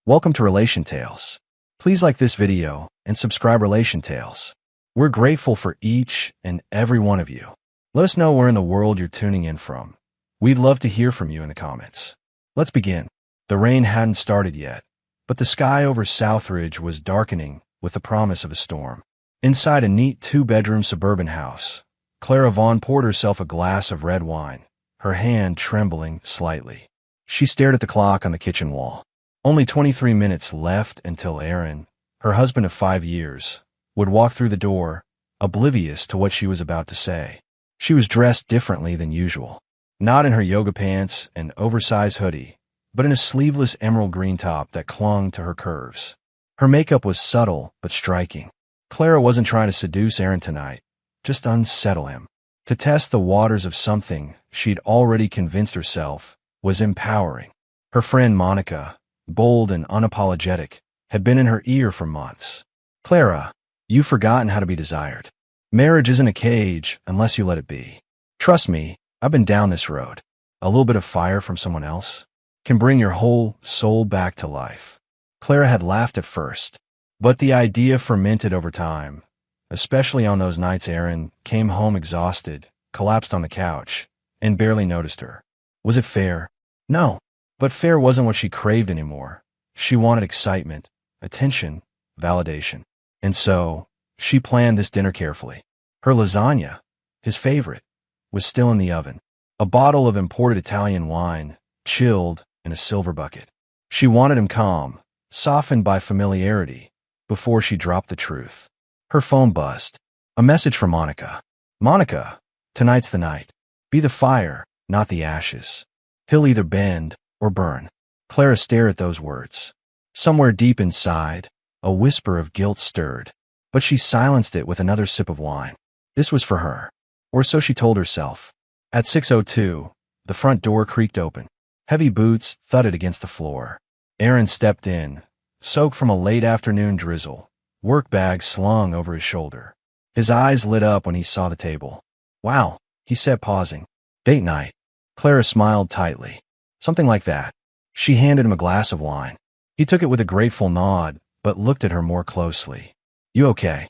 Welcome to Relation Tales. Please like this video and subscribe Relation Tales. We're grateful for each and every one of you. Let us know where in the world you're tuning in from. We'd love to hear from you in the comments. Let's begin. The rain hadn't started yet, but the sky over Southridge was darkening with the promise of a storm. Inside a neat two-bedroom suburban house, Clara Vaughn poured herself a glass of red wine, her hand trembling slightly. She stared at the clock on the kitchen wall. Only 23 minutes left until Aaron, her husband of 5 years, would walk through the door, oblivious to what she was about to say. She was dressed differently than usual, not in her yoga pants and oversized hoodie, but in a sleeveless emerald green top that clung to her curves. Her makeup was subtle but striking. Clara wasn't trying to seduce Aaron tonight, just unsettle him. To test the waters of something she'd already convinced herself was empowering. Her friend Monica, bold and unapologetic, had been in her ear for months. "Clara, you've forgotten how to be desired. Marriage isn't a cage unless you let it be. Trust me, I've been down this road. A little bit of fire from someone else can bring your whole soul back to life." Clara had laughed at first, but the idea fermented over time, especially on those nights Aaron came home exhausted, collapsed on the couch, and barely noticed her. Was it fair? No. But fair wasn't what she craved anymore. She wanted excitement, attention, validation. And so, she planned this dinner carefully. Her lasagna, his favorite, was still in the oven. A bottle of imported Italian wine, chilled in a silver bucket. She wanted him calm, softened by familiarity, before she dropped the truth. Her phone buzzed. A message from Monica. "Monica, tonight's the night. Be the fire, not the ashes. He'll either bend or burn." Clara stared at those words. Somewhere deep inside, a whisper of guilt stirred, but she silenced it with another sip of wine. This was for her, or so she told herself. At 6:02, the front door creaked open. Heavy boots thudded against the floor. Aaron stepped in, soaked from a late afternoon drizzle, work bag slung over his shoulder. His eyes lit up when he saw the table. "Wow," he said, pausing. "Date night." Clara smiled tightly. "Something like that." She handed him a glass of wine. He took it with a grateful nod, but looked at her more closely. "You okay?"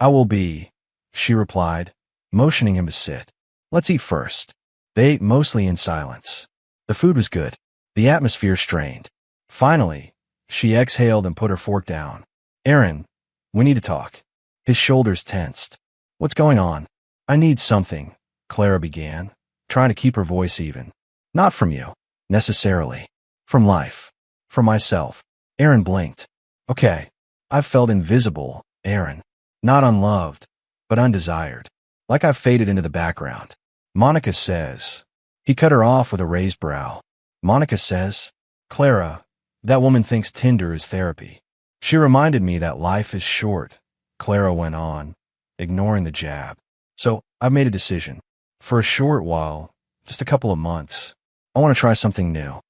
"I will be," she replied, motioning him to sit. "Let's eat first." They ate mostly in silence. The food was good. The atmosphere strained. Finally, she exhaled and put her fork down. "Aaron, we need to talk." His shoulders tensed. "What's going on?" "I need something," Clara began, trying to keep her voice even. "Not from you, necessarily. From life. From myself." Aaron blinked. "Okay. I've felt invisible, Aaron. Not unloved, but undesired. Like I've faded into the background. Monica says." He cut her off with a raised brow. "Monica says?" "Clara, that woman thinks Tinder is therapy. She reminded me that life is short," Clara went on, ignoring the jab. "So I've made a decision. For a short while, just a couple of months, I want to try something new."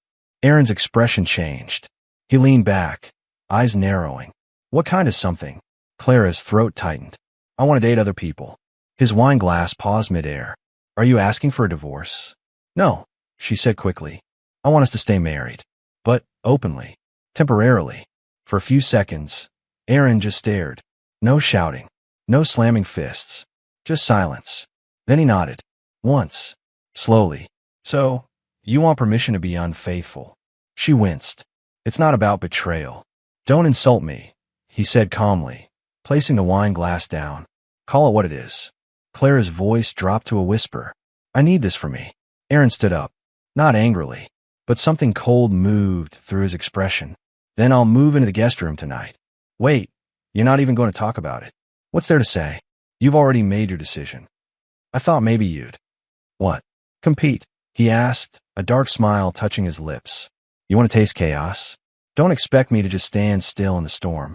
Aaron's expression changed. He leaned back, eyes narrowing. "What kind of something?" Clara's throat tightened. "I want to date other people." His wine glass paused midair. "Are you asking for a divorce?" "No," she said quickly. "I want us to stay married. But openly. Temporarily." For a few seconds, Aaron just stared. No shouting. No slamming fists. Just silence. Then he nodded. Once. Slowly. "So, you want permission to be unfaithful?" She winced. "It's not about betrayal." "Don't insult me," he said calmly, placing the wine glass down. "Call it what it is." Clara's voice dropped to a whisper. "I need this for me." Aaron stood up. Not angrily, but something cold moved through his expression. "Then I'll move into the guest room tonight." "Wait, you're not even going to talk about it." "What's there to say? You've already made your decision." "I thought maybe you'd." "What? Compete?" he asked, a dark smile touching his lips. "You want to taste chaos? Don't expect me to just stand still in the storm."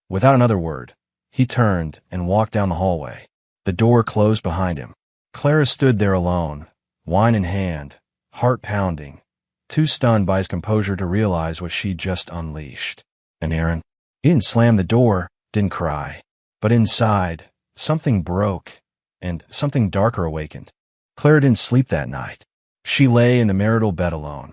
Without another word, he turned and walked down the hallway. The door closed behind him. Clara stood there alone, wine in hand, heart pounding, too stunned by his composure to realize what she'd just unleashed. And Aaron? He didn't slam the door, didn't cry. But inside, something broke, and something darker awakened. Clara didn't sleep that night. She lay in the marital bed alone.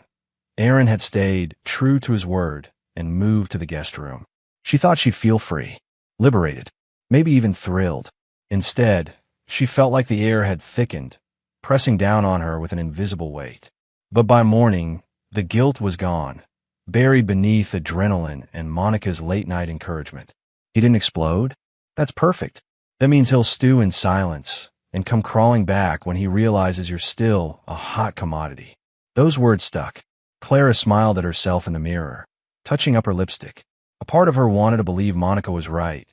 Aaron had stayed true to his word, and moved to the guest room. She thought she'd feel free, liberated, maybe even thrilled. Instead, she felt like the air had thickened, pressing down on her with an invisible weight. But by morning, the guilt was gone, buried beneath adrenaline and Monica's late-night encouragement. He didn't explode? That's perfect. That means he'll stew in silence and come crawling back when he realizes you're still a hot commodity. Those words stuck. Clara smiled at herself in the mirror, touching up her lipstick. A part of her wanted to believe Monica was right.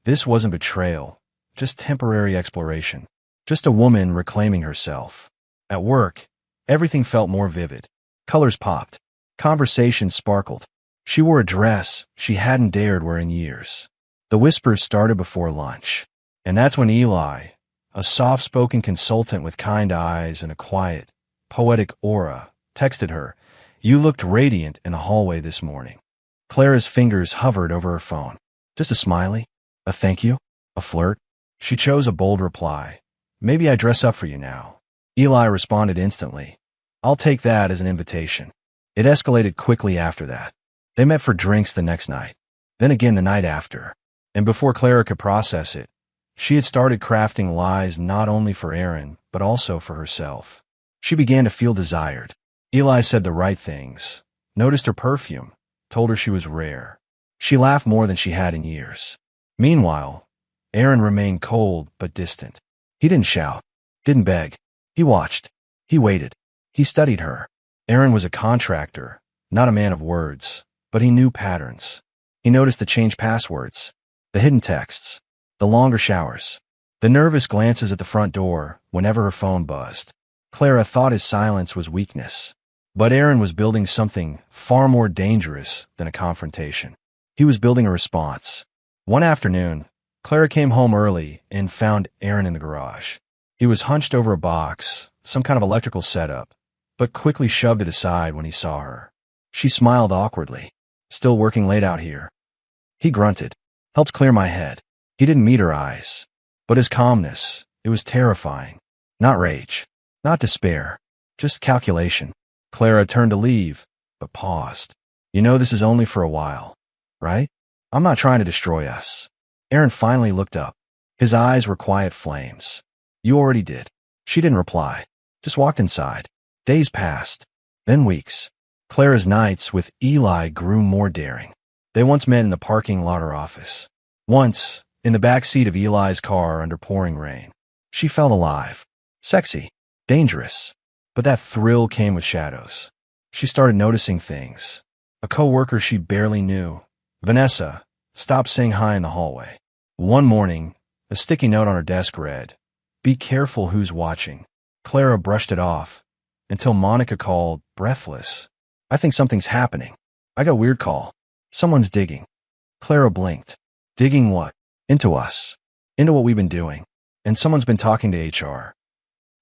This wasn't betrayal, just temporary exploration. Just a woman reclaiming herself. At work, everything felt more vivid. Colors popped. Conversations sparkled. She wore a dress she hadn't dared wear in years. The whispers started before lunch. And that's when Eli, a soft-spoken consultant with kind eyes and a quiet, poetic aura, texted her, "You looked radiant in the hallway this morning." Clara's fingers hovered over her phone. Just a smiley? A thank you? A flirt? She chose a bold reply. "Maybe I dress up for you now." Eli responded instantly. "I'll take that as an invitation." It escalated quickly after that. They met for drinks the next night, then again the night after. And before Clara could process it, she had started crafting lies not only for Aaron, but also for herself. She began to feel desired. Eli said the right things, noticed her perfume, told her she was rare. She laughed more than she had in years. Meanwhile, Aaron remained cold but distant. He didn't shout, didn't beg. He watched. He waited. He studied her. Aaron was a contractor, not a man of words, but he knew patterns. He noticed the changed passwords, the hidden texts, the longer showers, the nervous glances at the front door whenever her phone buzzed. Clara thought his silence was weakness, but Aaron was building something far more dangerous than a confrontation. He was building a response. One afternoon, Clara came home early and found Aaron in the garage. He was hunched over a box, some kind of electrical setup, but quickly shoved it aside when he saw her. She smiled awkwardly. "Still working late out here?" He grunted. "Helps clear my head." He didn't meet her eyes, but his calmness, it was terrifying. Not rage, not despair, just calculation. Clara turned to leave, but paused. "You know this is only for a while, right? I'm not trying to destroy us." Aaron finally looked up. His eyes were quiet flames. "You already did." She didn't reply, just walked inside. Days passed, then weeks. Clara's nights with Eli grew more daring. They once met in the parking lot or office. Once, in the back seat of Eli's car under pouring rain. She felt alive, sexy, dangerous. But that thrill came with shadows. She started noticing things. A coworker she barely knew, Vanessa, stopped saying hi in the hallway. One morning, a sticky note on her desk read, "Be careful who's watching." Clara brushed it off, until Monica called, breathless. "I think something's happening. I got a weird call. Someone's digging." Clara blinked. "Digging what?" "Into us. Into what we've been doing. And someone's been talking to HR."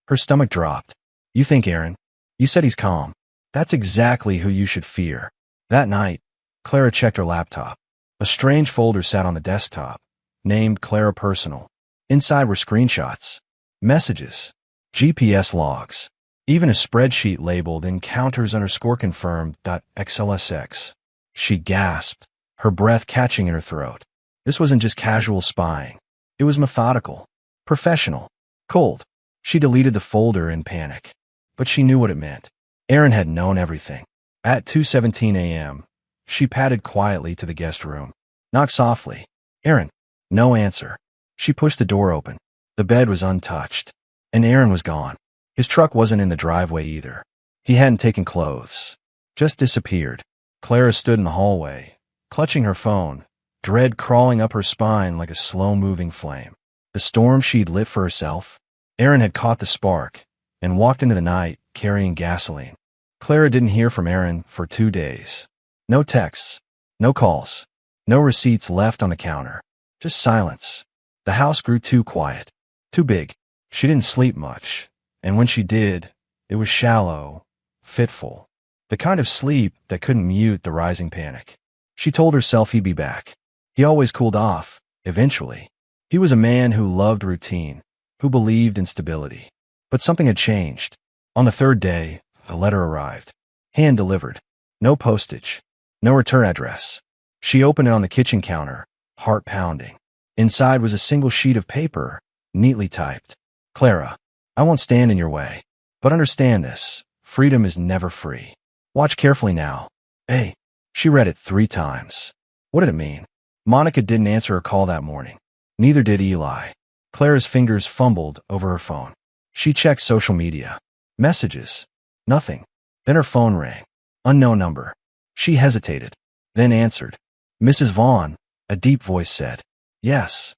Her stomach dropped. "You think Aaron? You said he's calm. That's exactly who you should fear." That night, Clara checked her laptop. A strange folder sat on the desktop, named Clara Personal. Inside were screenshots, messages, GPS logs, even a spreadsheet labeled encounters_confirmed.xlsx. She gasped, her breath catching in her throat. This wasn't just casual spying. It was methodical, professional, cold. She deleted the folder in panic, but she knew what it meant. Aaron had known everything. At 2:17 a.m., she padded quietly to the guest room. Knocked softly. "Aaron." No answer. She pushed the door open. The bed was untouched, and Aaron was gone. His truck wasn't in the driveway either. He hadn't taken clothes. Just disappeared. Clara stood in the hallway, clutching her phone, dread crawling up her spine like a slow-moving flame. The storm she'd lit for herself? Aaron had caught the spark and walked into the night carrying gasoline. Clara didn't hear from Aaron for 2 days. No texts, no calls, no receipts left on the counter. Just silence. The house grew too quiet, too big. She didn't sleep much, and when she did, it was shallow, fitful. The kind of sleep that couldn't mute the rising panic. She told herself he'd be back. He always cooled off, eventually. He was a man who loved routine, who believed in stability. But something had changed. On the third day, a letter arrived. Hand-delivered. No postage. No return address. She opened it on the kitchen counter, heart pounding. Inside was a single sheet of paper, neatly typed. Clara, I won't stand in your way. But understand this, freedom is never free. Watch carefully now. Hey. She read it 3 times. What did it mean? Monica didn't answer her call that morning. Neither did Eli. Clara's fingers fumbled over her phone. She checked social media. Messages. Nothing. Then her phone rang. Unknown number. She hesitated, then answered. Mrs. Vaughn, a deep voice said. Yes.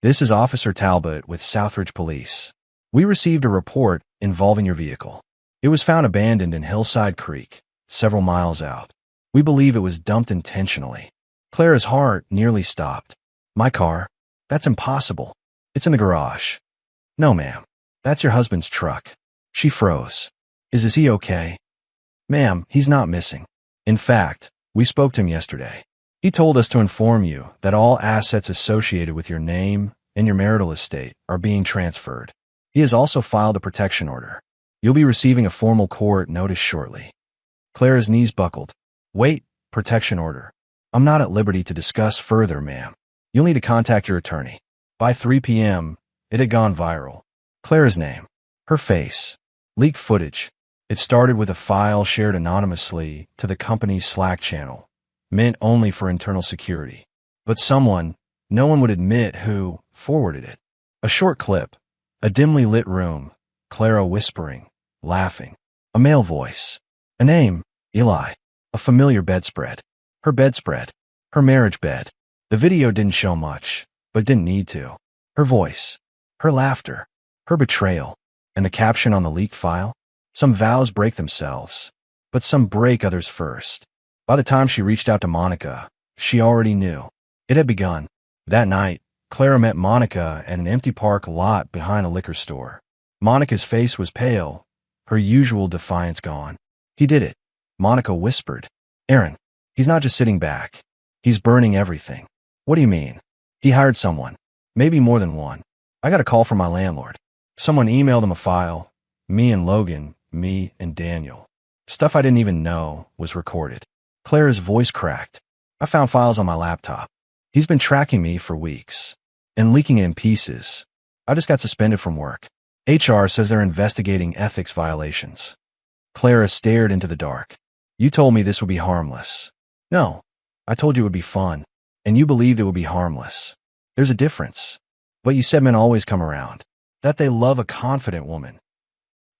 This is Officer Talbot with Southridge Police. We received a report involving your vehicle. It was found abandoned in Hillside Creek, several miles out. We believe it was dumped intentionally. Clara's heart nearly stopped. My car? That's impossible. It's in the garage. No, ma'am. That's your husband's truck. She froze. Is he okay? Ma'am, he's not missing. In fact, we spoke to him yesterday. He told us to inform you that all assets associated with your name and your marital estate are being transferred. He has also filed a protection order. You'll be receiving a formal court notice shortly. Clara's knees buckled. Wait, protection order. I'm not at liberty to discuss further, ma'am. You'll need to contact your attorney. By 3 p.m., it had gone viral. Clara's name, her face, leaked footage. It started with a file shared anonymously to the company's Slack channel, meant only for internal security. But someone, no one would admit who, forwarded it. A short clip, a dimly lit room, Clara whispering, laughing, a male voice, a name, Eli, a familiar bedspread, her marriage bed. The video didn't show much, but didn't need to. Her voice, her laughter, her betrayal, and the caption on the leaked file. Some vows break themselves, but some break others first. By the time she reached out to Monica, she already knew. It had begun. That night, Clara met Monica at an empty park lot behind a liquor store. Monica's face was pale, her usual defiance gone. He did it. Monica whispered. Aaron, he's not just sitting back. He's burning everything. What do you mean? He hired someone. Maybe more than one. I got a call from my landlord. Someone emailed him a file. Me and Logan, me and Daniel. Stuff I didn't even know was recorded. Clara's voice cracked. I found files on my laptop. He's been tracking me for weeks and leaking it in pieces. I just got suspended from work. HR says they're investigating ethics violations. Clara stared into the dark. You told me this would be harmless. No, I told you it would be fun, and you believed it would be harmless. There's a difference. But you said men always come around, that they love a confident woman.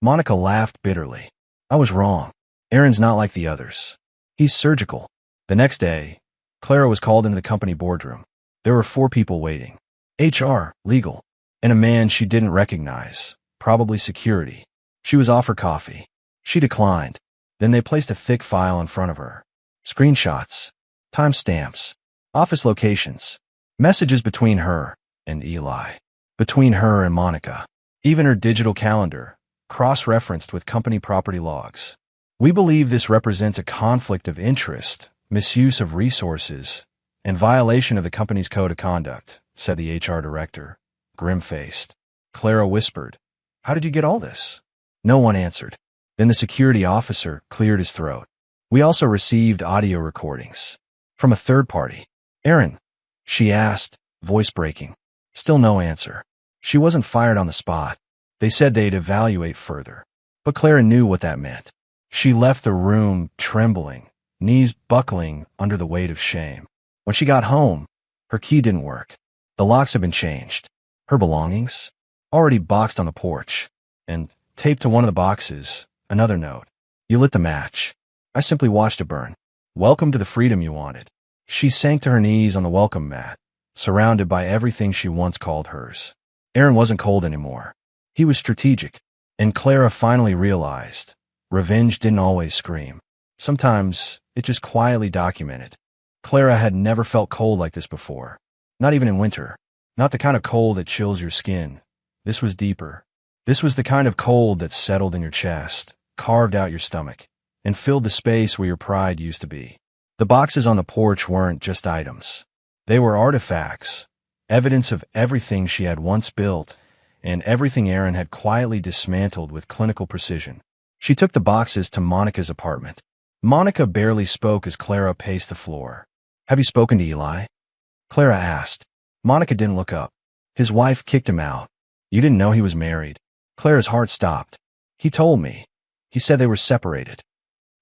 Monica laughed bitterly. I was wrong. Aaron's not like the others. He's surgical. The next day, Clara was called into the company boardroom. There were 4 people waiting. HR, legal, and a man she didn't recognize, probably security. She was offered coffee. She declined. Then they placed a thick file in front of her. Screenshots, timestamps, office locations, messages between her and Eli, between her and Monica, even her digital calendar, cross-referenced with company property logs. We believe this represents a conflict of interest, misuse of resources, and violation of the company's code of conduct, said the HR director, grim-faced. Clara whispered, How did you get all this? No one answered. Then the security officer cleared his throat. We also received audio recordings from a third party. Aaron, she asked, voice breaking. Still no answer. She wasn't fired on the spot. They said they'd evaluate further. But Clara knew what that meant. She left the room trembling, knees buckling under the weight of shame. When she got home, her key didn't work. The locks had been changed. Her belongings? Already boxed on the porch. And taped to one of the boxes, another note. You lit the match. I simply watched it burn. Welcome to the freedom you wanted. She sank to her knees on the welcome mat, surrounded by everything she once called hers. Aaron wasn't cold anymore. He was strategic. And Clara finally realized revenge didn't always scream. Sometimes it just quietly documented. Clara had never felt cold like this before. Not even in winter. Not the kind of cold that chills your skin. This was deeper. This was the kind of cold that settled in your chest, carved out your stomach, and filled the space where your pride used to be. The boxes on the porch weren't just items. They were artifacts, evidence of everything she had once built, and everything Aaron had quietly dismantled with clinical precision. She took the boxes to Monica's apartment. Monica barely spoke as Clara paced the floor. Have you spoken to Eli? Clara asked. Monica didn't look up. His wife kicked him out. You didn't know he was married. Clara's heart stopped. He told me. He said they were separated.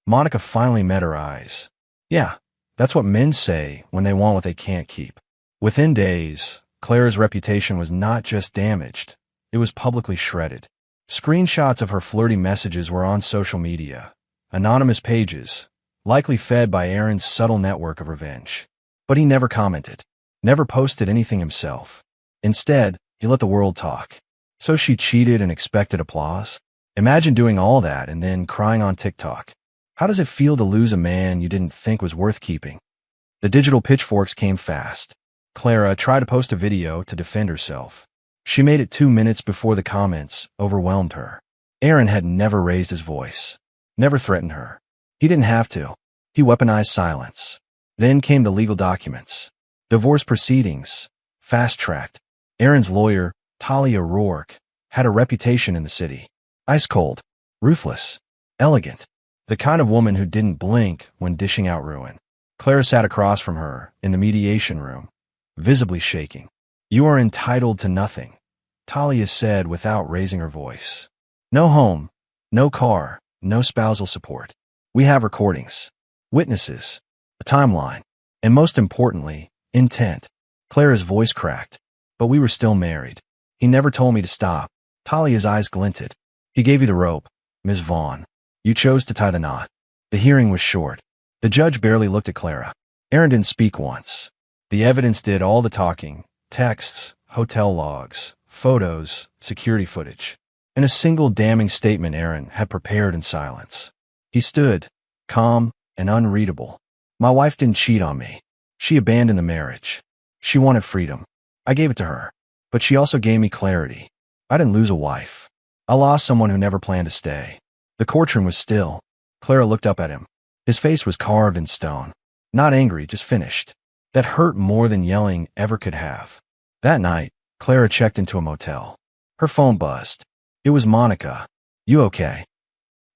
Monica finally met her eyes. Yeah, that's what men say when they want what they can't keep. Within days, Clara's reputation was not just damaged, it was publicly shredded. Screenshots of her flirty messages were on social media, anonymous pages, likely fed by Aaron's subtle network of revenge. But he never commented, never posted anything himself. Instead, he let the world talk. So she cheated and expected applause? Imagine doing all that and then crying on TikTok. How does it feel to lose a man you didn't think was worth keeping? The digital pitchforks came fast. Clara tried to post a video to defend herself. She made it 2 minutes before the comments overwhelmed her. Aaron had never raised his voice, never threatened her. He didn't have to. He weaponized silence. Then came the legal documents. Divorce proceedings, fast-tracked. Aaron's lawyer, Talia Rourke, had a reputation in the city. Ice-cold, ruthless, elegant. The kind of woman who didn't blink when dishing out ruin. Clara sat across from her in the mediation room, visibly shaking. You are entitled to nothing, Talia said without raising her voice. No home, no car, no spousal support. We have recordings, witnesses, a timeline, and most importantly, intent. Clara's voice cracked. But we were still married. He never told me to stop. Talia's eyes glinted. He gave you the rope, Ms. Vaughn. You chose to tie the knot. The hearing was short. The judge barely looked at Clara. Aaron didn't speak once. The evidence did all the talking. Texts, hotel logs, photos, security footage. And a single damning statement Aaron had prepared in silence. He stood, calm and unreadable. My wife didn't cheat on me. She abandoned the marriage. She wanted freedom. I gave it to her. But she also gave me clarity. I didn't lose a wife. I lost someone who never planned to stay. The courtroom was still. Clara looked up at him. His face was carved in stone. Not angry, just finished. That hurt more than yelling ever could have. That night, Clara checked into a motel. Her phone buzzed. It was Monica. You okay?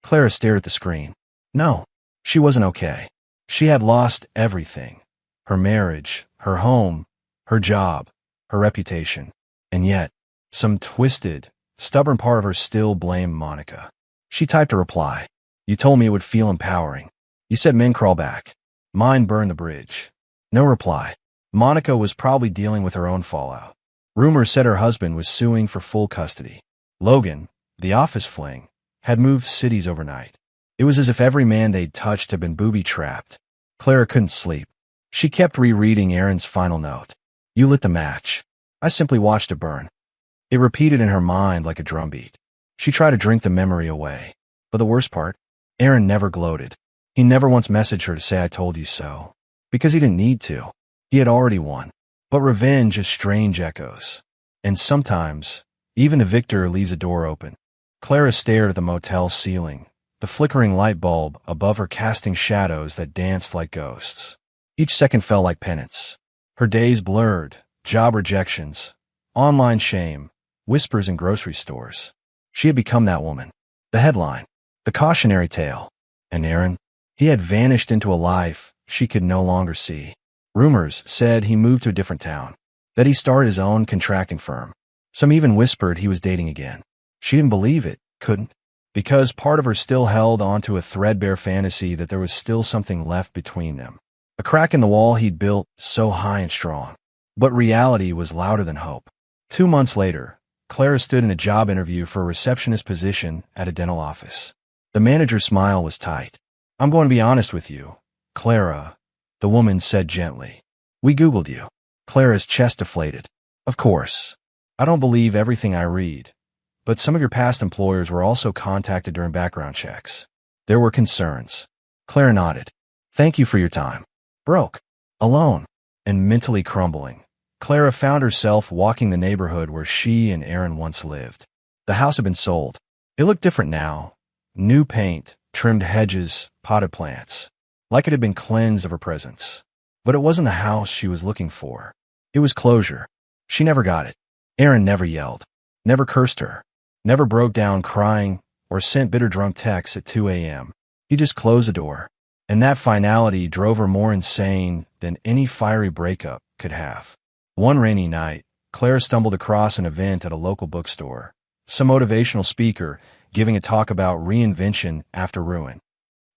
Clara stared at the screen. No, she wasn't okay. She had lost everything. Her marriage, her home, her job, her reputation. And yet, some twisted, stubborn part of her still blamed Monica. She typed a reply. You told me it would feel empowering. You said men crawl back. Mine burned the bridge. No reply. Monica was probably dealing with her own fallout. Rumors said her husband was suing for full custody. Logan, the office fling, had moved cities overnight. It was as if every man they'd touched had been booby-trapped. Clara couldn't sleep. She kept rereading Aaron's final note. You lit the match. I simply watched it burn. It repeated in her mind like a drumbeat. She tried to drink the memory away. But the worst part, Aaron never gloated. He never once messaged her to say I told you so. Because he didn't need to. He had already won. But revenge is strange echoes. And sometimes, even the victor leaves a door open. Clara stared at the motel ceiling, the flickering light bulb above her casting shadows that danced like ghosts. Each second felt like penance. Her days blurred, job rejections, online shame, whispers in grocery stores. She had become that woman. The headline, the cautionary tale. And Aaron, he had vanished into a life she could no longer see. Rumors said he moved to a different town, that he started his own contracting firm. Some even whispered he was dating again. She didn't believe it, couldn't, because part of her still held onto a threadbare fantasy that there was still something left between them. A crack in the wall he'd built so high and strong. But reality was louder than hope. 2 months later, Clara stood in a job interview for a receptionist position at a dental office. The manager's smile was tight. I'm going to be honest with you, Clara, the woman said gently. We Googled you. Clara's chest deflated. Of course. I don't believe everything I read. But some of your past employers were also contacted during background checks. There were concerns. Clara nodded. Thank you for your time. Broke, alone, and mentally crumbling, Clara found herself walking the neighborhood where she and Aaron once lived. The house had been sold. It looked different now. New paint, trimmed hedges, potted plants. Like it had been cleansed of her presence. But it wasn't the house she was looking for. It was closure. She never got it. Aaron never yelled, never cursed her, never broke down crying or sent bitter drunk texts at 2 a.m. He just closed the door. And that finality drove her more insane than any fiery breakup could have. One rainy night, Clara stumbled across an event at a local bookstore. Some motivational speaker giving a talk about reinvention after ruin.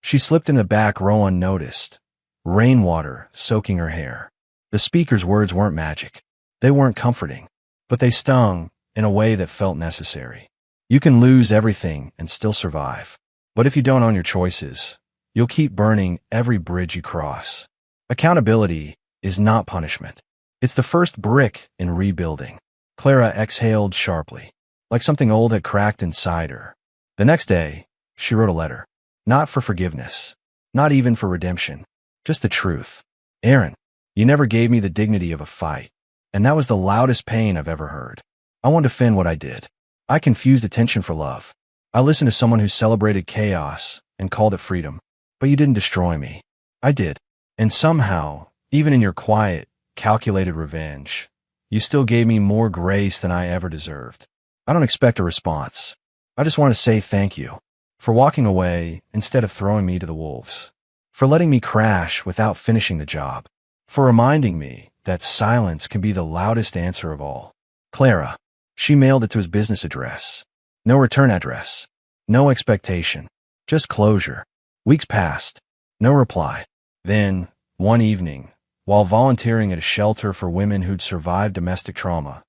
She slipped in the back row unnoticed, rainwater soaking her hair. The speaker's words weren't magic. They weren't comforting, but they stung in a way that felt necessary. You can lose everything and still survive. But if you don't own your choices, you'll keep burning every bridge you cross. Accountability is not punishment. It's the first brick in rebuilding. Clara exhaled sharply, like something old had cracked inside her. The next day, she wrote a letter. Not for forgiveness. Not even for redemption. Just the truth. Aaron, you never gave me the dignity of a fight. And that was the loudest pain I've ever heard. I want to defend what I did. I confused attention for love. I listened to someone who celebrated chaos and called it freedom. But you didn't destroy me. I did. And somehow, even in your quiet, calculated revenge, you still gave me more grace than I ever deserved. I don't expect a response. I just want to say thank you for walking away instead of throwing me to the wolves, for letting me crash without finishing the job, for reminding me that silence can be the loudest answer of all. Clara. She mailed it to his business address. No return address. No expectation. Just closure. Weeks passed. No reply. Then, one evening, while volunteering at a shelter for women who'd survived domestic trauma,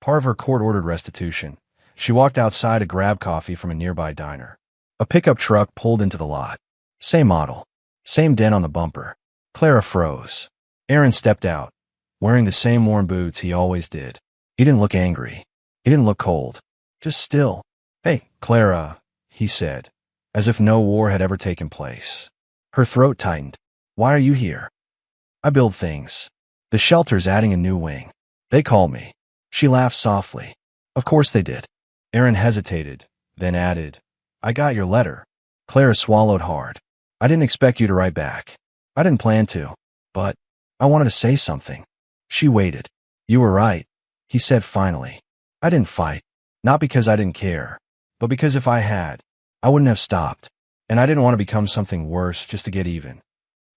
part of her court-ordered restitution, she walked outside to grab coffee from a nearby diner. A pickup truck pulled into the lot. Same model. Same dent on the bumper. Clara froze. Aaron stepped out, wearing the same worn boots he always did. He didn't look angry. He didn't look cold. Just still. Hey, Clara, he said, as if no war had ever taken place. Her throat tightened. Why are you here? I build things. The shelter's adding a new wing. They call me. She laughed softly. Of course they did. Aaron hesitated, then added, I got your letter. Clara swallowed hard. I didn't expect you to write back. I didn't plan to, but I wanted to say something. She waited. You were right, he said finally. I didn't fight. Not because I didn't care, but because if I had, I wouldn't have stopped. And I didn't want to become something worse just to get even.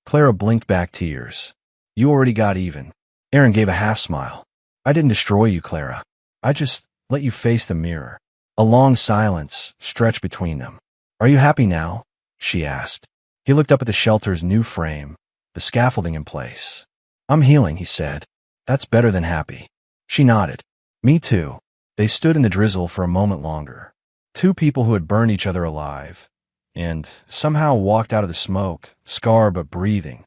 Clara blinked back tears. You already got even. Aaron gave a half smile. I didn't destroy you, Clara. I just let you face the mirror. A long silence stretched between them. Are you happy now? She asked. He looked up at the shelter's new frame, the scaffolding in place. I'm healing, he said. That's better than happy. She nodded. Me too. They stood in the drizzle for a moment longer. Two people who had burned each other alive, and somehow walked out of the smoke, scarred but breathing,